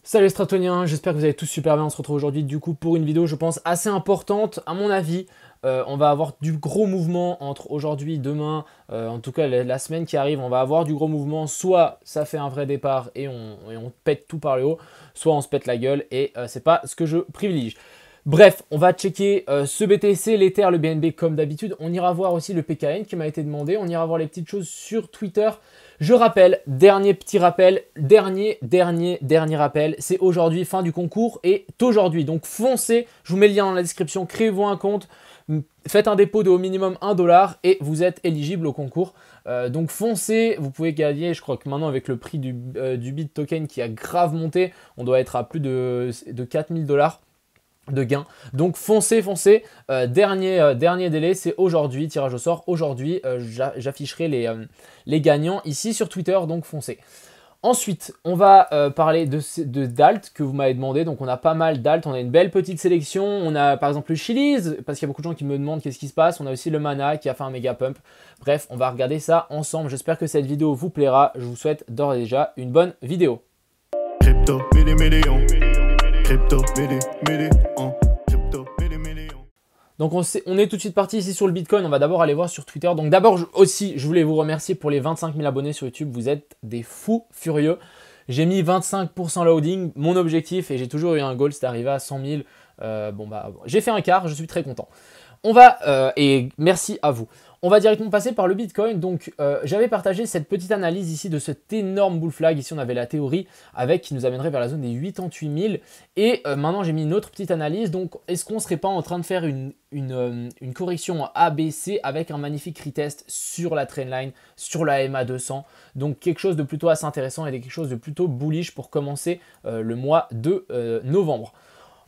Salut les Stratoniens, j'espère que vous allez tous super bien. On se retrouve aujourd'hui du coup pour une vidéo je pense assez importante à mon avis. On va avoir du gros mouvement entre aujourd'hui et demain, en tout cas la semaine qui arrive, on va avoir du gros mouvement. Soit ça fait un vrai départ et on pète tout par le haut, soit on se pète la gueule et c'est pas ce que je privilégie. Bref, on va checker ce BTC, l'Ether, le BNB comme d'habitude. On ira voir aussi le PKN qui m'a été demandé. On ira voir les petites choses sur Twitter. Je rappelle, dernier petit rappel, dernier rappel, c'est aujourd'hui, fin du concours et aujourd'hui. Donc foncez, je vous mets le lien dans la description, créez-vous un compte, faites un dépôt de au minimum 1 $ et vous êtes éligible au concours. Donc foncez, vous pouvez gagner, je crois que maintenant avec le prix du BIT token qui a grave monté, on doit être à plus de 4000 $ de gains. Donc foncez. Dernier délai, c'est aujourd'hui, tirage au sort. Aujourd'hui, j'afficherai les gagnants ici sur Twitter, donc foncez. Ensuite, on va parler de d'alt que vous m'avez demandé. Donc on a pas mal d'alt, on a une belle petite sélection. On a par exemple le Chiliz, parce qu'il y a beaucoup de gens qui me demandent qu'est-ce qui se passe. On a aussi le Mana qui a fait un méga pump. Bref, on va regarder ça ensemble. J'espère que cette vidéo vous plaira. Je vous souhaite d'ores et déjà une bonne vidéo. Crypto, millions. Crypto, Donc on est tout de suite parti ici sur le Bitcoin, on va d'abord aller voir sur Twitter. Donc d'abord aussi, je voulais vous remercier pour les 25 000 abonnés sur YouTube, vous êtes des fous furieux. J'ai mis 25% loading, mon objectif, et j'ai toujours eu un goal, c'est d'arriver à 100 000. J'ai fait un quart, je suis très content. On va, et merci à vous. On va directement passer par le Bitcoin. Donc, j'avais partagé cette petite analyse ici de cet énorme bull flag. Ici, on avait la théorie avec qui nous amènerait vers la zone des 88 000. Et maintenant, j'ai mis une autre petite analyse. Donc, est-ce qu'on ne serait pas en train de faire une correction ABC avec un magnifique retest sur la trendline, sur la MA200? Donc, quelque chose de plutôt assez intéressant et quelque chose de plutôt bullish pour commencer le mois de novembre.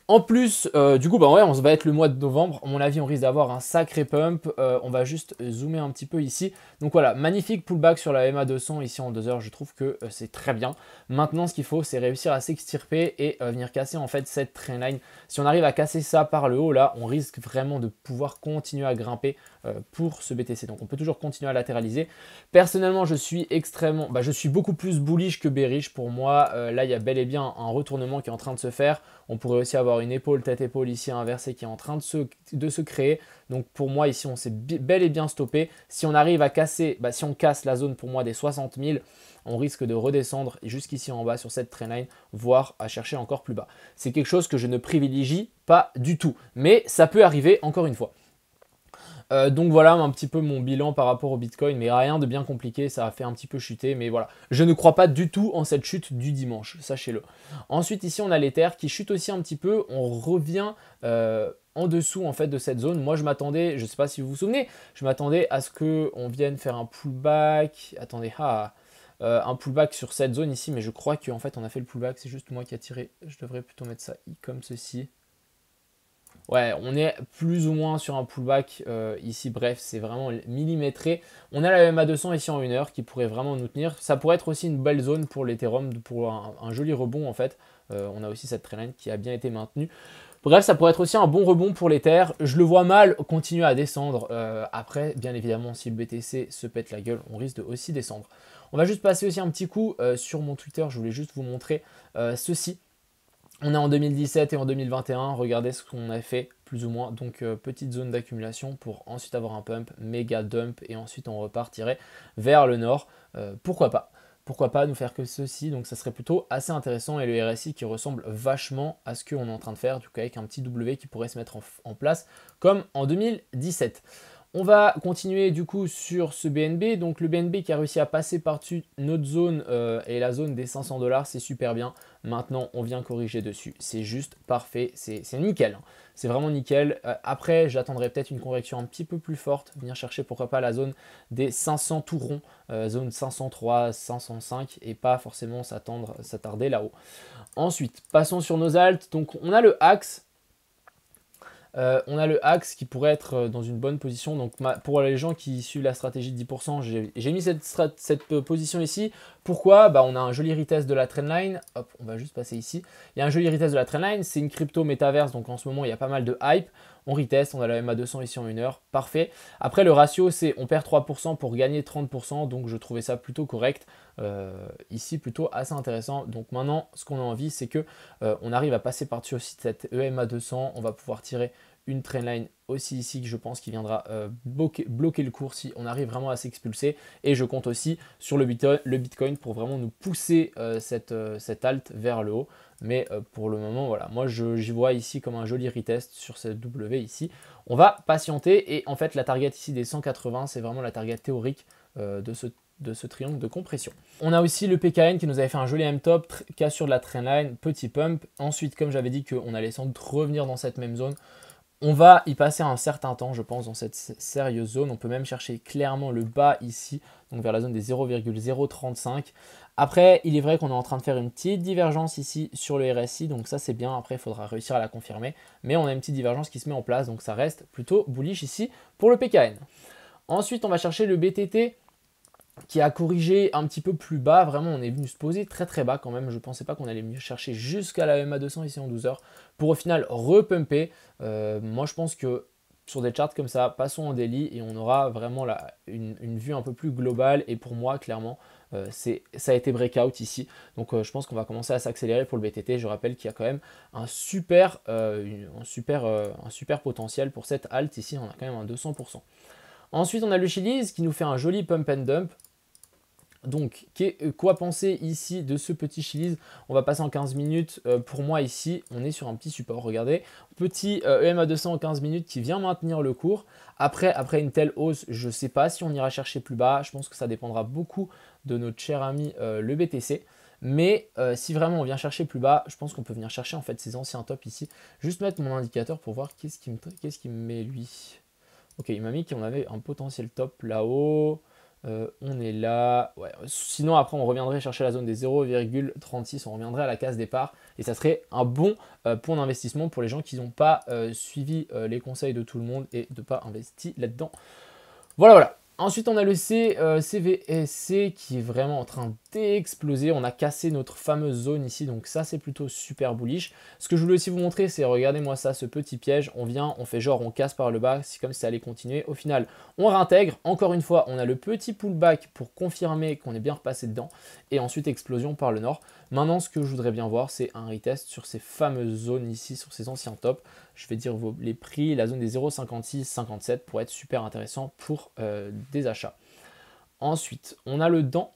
En plus, du coup, on va être le mois de novembre. À mon avis, on risque d'avoir un sacré pump. On va juste zoomer un petit peu ici. Donc voilà, magnifique pullback sur la MA200 ici en 2 heures. Je trouve que c'est très bien. Maintenant, ce qu'il faut, c'est réussir à s'extirper et venir casser en fait cette trendline. Si on arrive à casser ça par le haut, là, on risque vraiment de pouvoir continuer à grimper pour ce BTC. Donc on peut toujours continuer à latéraliser. Personnellement, je suis je suis beaucoup plus bullish que bearish. Pour moi, là, il y a bel et bien un retournement qui est en train de se faire. On pourrait aussi avoir une épaule, tête-épaule ici inversée qui est en train de se créer. Donc pour moi ici on s'est bel et bien stoppé. Si on arrive à casser, si on casse la zone pour moi des 60 000, on risque de redescendre jusqu'ici en bas sur cette trendline, voire à chercher encore plus bas. C'est quelque chose que je ne privilégie pas du tout. Mais ça peut arriver encore une fois. Donc voilà un petit peu mon bilan par rapport au Bitcoin, mais rien de bien compliqué, ça a fait un petit peu chuter, mais voilà. Je ne crois pas du tout en cette chute du dimanche, sachez-le. Ensuite ici on a l'Ether qui chute aussi un petit peu, on revient en dessous en fait de cette zone. Moi je m'attendais, je ne sais pas si vous vous souvenez, je m'attendais à ce qu'on vienne faire un pullback, attendez, un pullback sur cette zone ici, mais je crois qu'en fait on a fait le pullback, c'est juste moi qui a tiré, je devrais plutôt mettre ça comme ceci. Ouais, on est plus ou moins sur un pullback ici, bref, c'est vraiment millimétré. On a la MA200 ici en 1 heure qui pourrait vraiment nous tenir. Ça pourrait être aussi une belle zone pour l'Ethereum, pour un joli rebond en fait. On a aussi cette trendline qui a bien été maintenue. Bref, ça pourrait être aussi un bon rebond pour l'Ether. Je le vois mal continuer à descendre. Après, bien évidemment, si le BTC se pète la gueule, on risque de aussi descendre. On va juste passer aussi un petit coup sur mon Twitter. Je voulais juste vous montrer ceci. On est en 2017 et en 2021, regardez ce qu'on a fait plus ou moins, donc petite zone d'accumulation pour ensuite avoir un pump, méga dump et ensuite on repartirait vers le nord. Pourquoi pas nous faire que ceci, donc ça serait plutôt assez intéressant et le RSI qui ressemble vachement à ce qu'on est en train de faire, du coup avec un petit W qui pourrait se mettre en place comme en 2017. On va continuer du coup sur ce BNB, donc le BNB qui a réussi à passer par-dessus notre zone et la zone des 500 $, c'est super bien. Maintenant, on vient corriger dessus, c'est juste parfait, c'est nickel. C'est vraiment nickel. Après, j'attendrai peut-être une correction un petit peu plus forte, venir chercher pourquoi pas la zone des 500 tout rond, zone 503, 505 et pas forcément s'attarder là-haut. Ensuite, passons sur nos alts. Donc, on a le Axe. On a le Axe qui pourrait être dans une bonne position. Donc pour les gens qui suivent la stratégie de 10%, j'ai mis cette position ici. Pourquoi? On a un joli retest de la trendline. Hop, on va juste passer ici. Il y a un joli retest de la trendline. C'est une crypto métaverse. Donc en ce moment, il y a pas mal de hype. On reteste, on a la MA200 ici en 1 heure, parfait. Après le ratio c'est on perd 3% pour gagner 30%, donc je trouvais ça plutôt correct. Ici plutôt assez intéressant. Donc maintenant ce qu'on a envie c'est que on arrive à passer par-dessus aussi cette EMA200, on va pouvoir tirer une trendline aussi ici que je pense qui viendra bloquer le cours si on arrive vraiment à s'expulser. Et je compte aussi sur le Bitcoin pour vraiment nous pousser cette alt vers le haut. Mais pour le moment, voilà, moi j'y vois ici comme un joli retest sur cette W ici. On va patienter et en fait la target ici des 180, c'est vraiment la target théorique de ce triangle de compression. On a aussi le PKN qui nous avait fait un joli M-top, cassure de la trendline, petit pump. Ensuite, comme j'avais dit qu'on allait sans doute revenir dans cette même zone, on va y passer un certain temps, je pense, dans cette sérieuse zone. On peut même chercher clairement le bas ici, donc vers la zone des 0,035. Après, il est vrai qu'on est en train de faire une petite divergence ici sur le RSI, donc ça c'est bien. Après, il faudra réussir à la confirmer. Mais on a une petite divergence qui se met en place, donc ça reste plutôt bullish ici pour le PKN. Ensuite, on va chercher le BTT qui a corrigé un petit peu plus bas. Vraiment, on est venu se poser très très bas quand même. Je ne pensais pas qu'on allait venir chercher jusqu'à la MA200 ici en 12 heures pour au final repumper. Moi, je pense que sur des charts comme ça, passons en daily et on aura vraiment une vue un peu plus globale. Et pour moi, clairement, ça a été breakout ici. Donc, je pense qu'on va commencer à s'accélérer pour le BTT. Je rappelle qu'il y a quand même un super potentiel pour cette alt ici. On a quand même un 200%. Ensuite, on a le Chiliz qui nous fait un joli pump and dump. Donc, quoi penser ici de ce petit Chiliz? On va passer en 15 minutes. Pour moi, ici, on est sur un petit support. Regardez, petit EMA200 en 15 minutes qui vient maintenir le cours. Après une telle hausse, je ne sais pas si on ira chercher plus bas. Je pense que ça dépendra beaucoup de notre cher ami le BTC. Mais si vraiment on vient chercher plus bas, je pense qu'on peut venir chercher en fait ces anciens tops ici. Juste mettre mon indicateur pour voir qu'est-ce qu'il me met lui. Ok, il m'a mis qu'on avait un potentiel top là-haut. On est là. Ouais. Sinon, après, on reviendrait chercher la zone des 0,36. On reviendrait à la case départ. Et ça serait un bon point d'investissement pour les gens qui n'ont pas suivi les conseils de tout le monde et de ne pas investi là-dedans. Voilà. Ensuite, on a le CVSC qui est vraiment en train d'exploser. On a cassé notre fameuse zone ici, donc ça, c'est plutôt super bullish. Ce que je voulais aussi vous montrer, c'est, regardez-moi ça, ce petit piège. On vient, on fait genre, on casse par le bas, c'est comme si ça allait continuer. Au final, on réintègre. Encore une fois, on a le petit pullback pour confirmer qu'on est bien repassé dedans. Et ensuite, explosion par le nord. Maintenant, ce que je voudrais bien voir, c'est un retest sur ces fameuses zones ici, sur ces anciens tops. Je vais dire les prix, la zone des 0,56, 57 pour être super intéressant pour des achats. Ensuite, on a le DAN.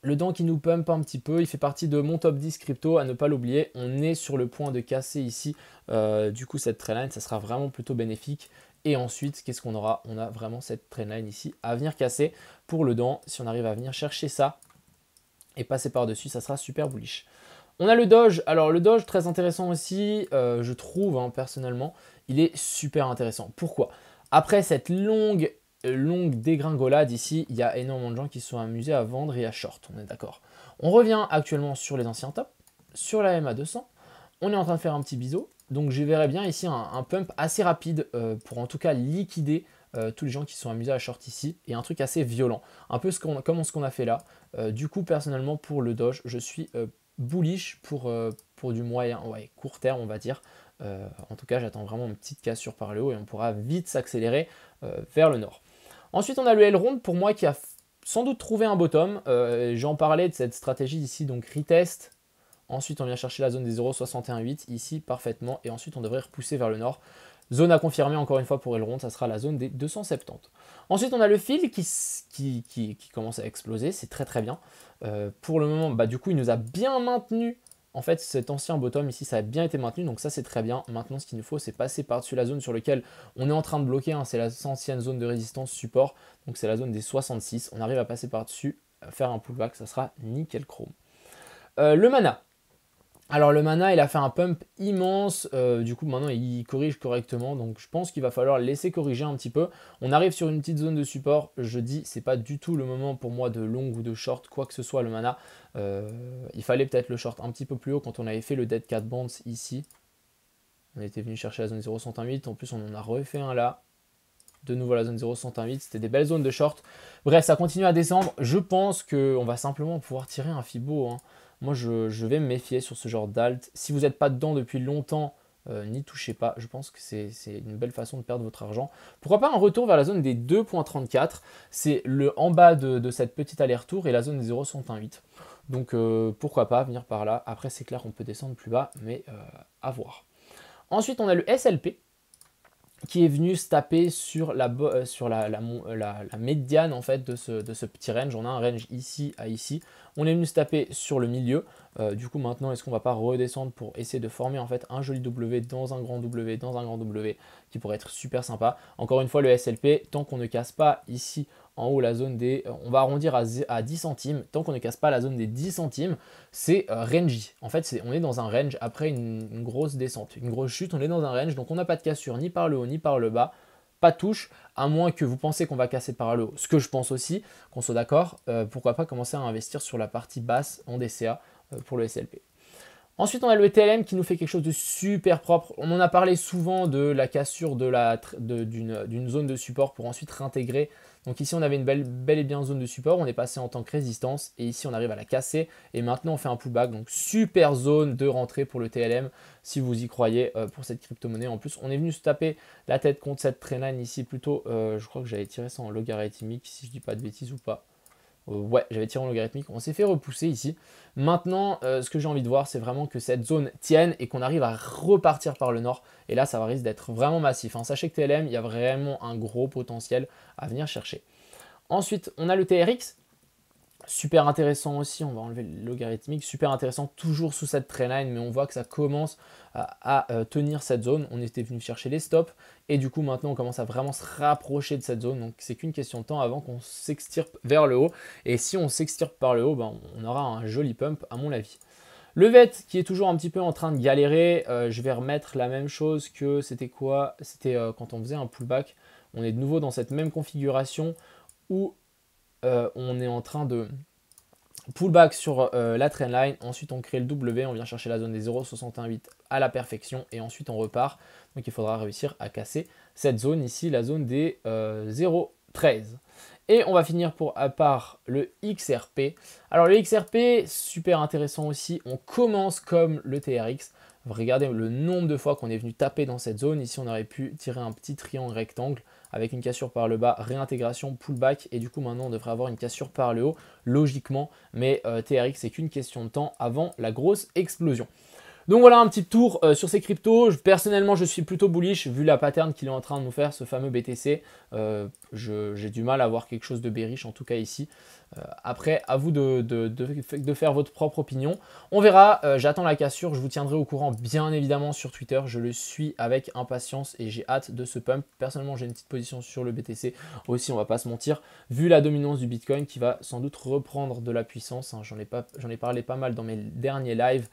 Le DAN qui nous pump un petit peu, il fait partie de mon top 10 crypto, à ne pas l'oublier. On est sur le point de casser ici, du coup, cette trendline, ça sera vraiment plutôt bénéfique. Et ensuite, qu'est-ce qu'on aura? On a vraiment cette trendline ici à venir casser pour le DAN. Si on arrive à venir chercher ça et passer par-dessus, ça sera super bullish. On a le Doge. Alors le Doge, très intéressant aussi, je trouve, hein, personnellement, il est super intéressant. Pourquoi? Après cette longue dégringolade ici, il y a énormément de gens qui se sont amusés à vendre et à short, on est d'accord. On revient actuellement sur les anciens tops, sur la MA200. On est en train de faire un petit biseau. Donc je verrais bien ici un pump assez rapide pour en tout cas liquider tous les gens qui se sont amusés à short ici. Et un truc assez violent, un peu comme ce qu'on a fait là. Du coup, personnellement, pour le Doge, je suis bullish pour du moyen, court terme, on va dire. En tout cas, j'attends vraiment une petite cassure par le haut et on pourra vite s'accélérer vers le nord. Ensuite, on a le Elrond, pour moi, qui a sans doute trouvé un bottom. J'en parlais de cette stratégie ici, donc retest. Ensuite, on vient chercher la zone des 0,618 ici parfaitement. Et ensuite, on devrait repousser vers le nord. Zone à confirmer encore une fois pour Elrond, ça sera la zone des 270. Ensuite, on a le fil qui commence à exploser, c'est très très bien. Pour le moment, du coup, il nous a bien maintenu. En fait, cet ancien bottom ici, ça a bien été maintenu, donc ça c'est très bien. Maintenant, ce qu'il nous faut, c'est passer par-dessus la zone sur laquelle on est en train de bloquer. Hein, c'est la ancienne zone de résistance support, donc c'est la zone des 66. On arrive à passer par-dessus, faire un pullback, ça sera nickel chrome. Le mana. Alors le mana, il a fait un pump immense, du coup maintenant il corrige correctement, donc je pense qu'il va falloir le laisser corriger un petit peu. On arrive sur une petite zone de support, je dis c'est pas du tout le moment pour moi de long ou de short, quoi que ce soit le mana. Il fallait peut-être le short un petit peu plus haut quand on avait fait le Dead Cat Bounce ici. On était venu chercher la zone 0,108, en plus on en a refait un là. De nouveau la zone 0,108, c'était des belles zones de short. Bref, ça continue à descendre, je pense qu'on va simplement pouvoir tirer un Fibo, hein. Moi, je vais me méfier sur ce genre d'alt. Si vous n'êtes pas dedans depuis longtemps, n'y touchez pas. Je pense que c'est une belle façon de perdre votre argent. Pourquoi pas un retour vers la zone des 2.34. C'est le en bas de cette petite aller-retour et la zone des 0.68. Donc pourquoi pas venir par là. Après c'est clair qu'on peut descendre plus bas, mais à voir. Ensuite on a le SLP qui est venu se taper sur la médiane en fait de ce petit range. On a un range ici à ici. On est venu se taper sur le milieu. Du coup maintenant est-ce qu'on va pas redescendre pour essayer de former en fait un joli W dans un grand W dans un grand W qui pourrait être super sympa. Encore une fois le SLP, tant qu'on ne casse pas ici en haut la zone des, on va arrondir à 10 centimes, tant qu'on ne casse pas la zone des 10 centimes, c'est rangy. En fait on est dans un range après une grosse descente, une grosse chute, on est dans un range, donc on n'a pas de cassure ni par le haut ni par le bas, pas de touche, à moins que vous pensez qu'on va casser par le haut, ce que je pense aussi, qu'on soit d'accord, pourquoi pas commencer à investir sur la partie basse en DCA pour le SLP. Ensuite, on a le TLM qui nous fait quelque chose de super propre. On en a parlé souvent de la cassure d'une zone de support pour ensuite réintégrer. Donc ici, on avait une belle et bien zone de support. On est passé en tant que résistance et ici, on arrive à la casser. Et maintenant, on fait un pullback. Donc super zone de rentrée pour le TLM si vous y croyez pour cette crypto-monnaie. En plus, on est venu se taper la tête contre cette trendline ici plutôt. Je crois que j'avais tiré ça en logarithmique si je dis pas de bêtises ou pas. Ouais, j'avais tiré en logarithmique, on s'est fait repousser ici. Maintenant, ce que j'ai envie de voir, c'est vraiment que cette zone tienne et qu'on arrive à repartir par le nord. Et là, ça va risque d'être vraiment massif. Sachez que TLM, il y a vraiment un gros potentiel à venir chercher. Ensuite, on a le TRX. Super intéressant aussi, on va enlever le logarithmique, super intéressant, toujours sous cette trendline, mais on voit que ça commence à tenir cette zone. On était venu chercher les stops et du coup maintenant on commence à vraiment se rapprocher de cette zone, donc c'est qu'une question de temps avant qu'on s'extirpe vers le haut. Et si on s'extirpe par le haut, ben, on aura un joli pump à mon avis. Le VET qui est toujours un petit peu en train de galérer, je vais remettre la même chose que c'était quoi? C'était quand on faisait un pullback, on est de nouveau dans cette même configuration où on est en train de pullback sur la trendline, ensuite on crée le W, on vient chercher la zone des 0,618 à la perfection et ensuite on repart. Donc il faudra réussir à casser cette zone ici, la zone des 0,13. Et on va finir par le XRP. Alors le XRP, super intéressant aussi, on commence comme le TRX. Regardez le nombre de fois qu'on est venu taper dans cette zone. Ici, on aurait pu tirer un petit triangle rectangle avec une cassure par le bas, réintégration, pullback. Et du coup, maintenant, on devrait avoir une cassure par le haut, logiquement. Mais TRX, c'est qu'une question de temps avant la grosse explosion. Donc voilà un petit tour sur ces cryptos. Personnellement, je suis plutôt bullish vu la pattern qu'il est en train de nous faire, ce fameux BTC. J'ai du mal à voir quelque chose de bearish, en tout cas ici. Après, à vous de faire votre propre opinion. On verra, j'attends la cassure, je vous tiendrai au courant bien évidemment sur Twitter. Je le suis avec impatience et j'ai hâte de ce pump. Personnellement, j'ai une petite position sur le BTC aussi, on va pas se mentir. Vu la dominance du Bitcoin qui va sans doute reprendre de la puissance, hein, j'en ai parlé pas mal dans mes derniers lives,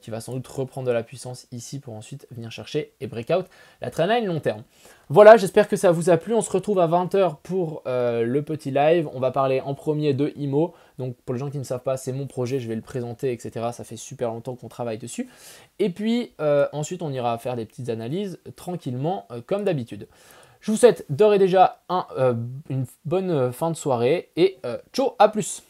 qui va sans doute reprendre de la puissance ici pour ensuite venir chercher et breakout la trendline long terme. Voilà, j'espère que ça vous a plu. On se retrouve à 20 h pour le petit live. On va parler en premier de IMO. Donc pour les gens qui ne savent pas, c'est mon projet, je vais le présenter, etc. Ça fait super longtemps qu'on travaille dessus. Et puis ensuite, on ira faire des petites analyses tranquillement comme d'habitude. Je vous souhaite d'ores et déjà une bonne fin de soirée et ciao, à plus.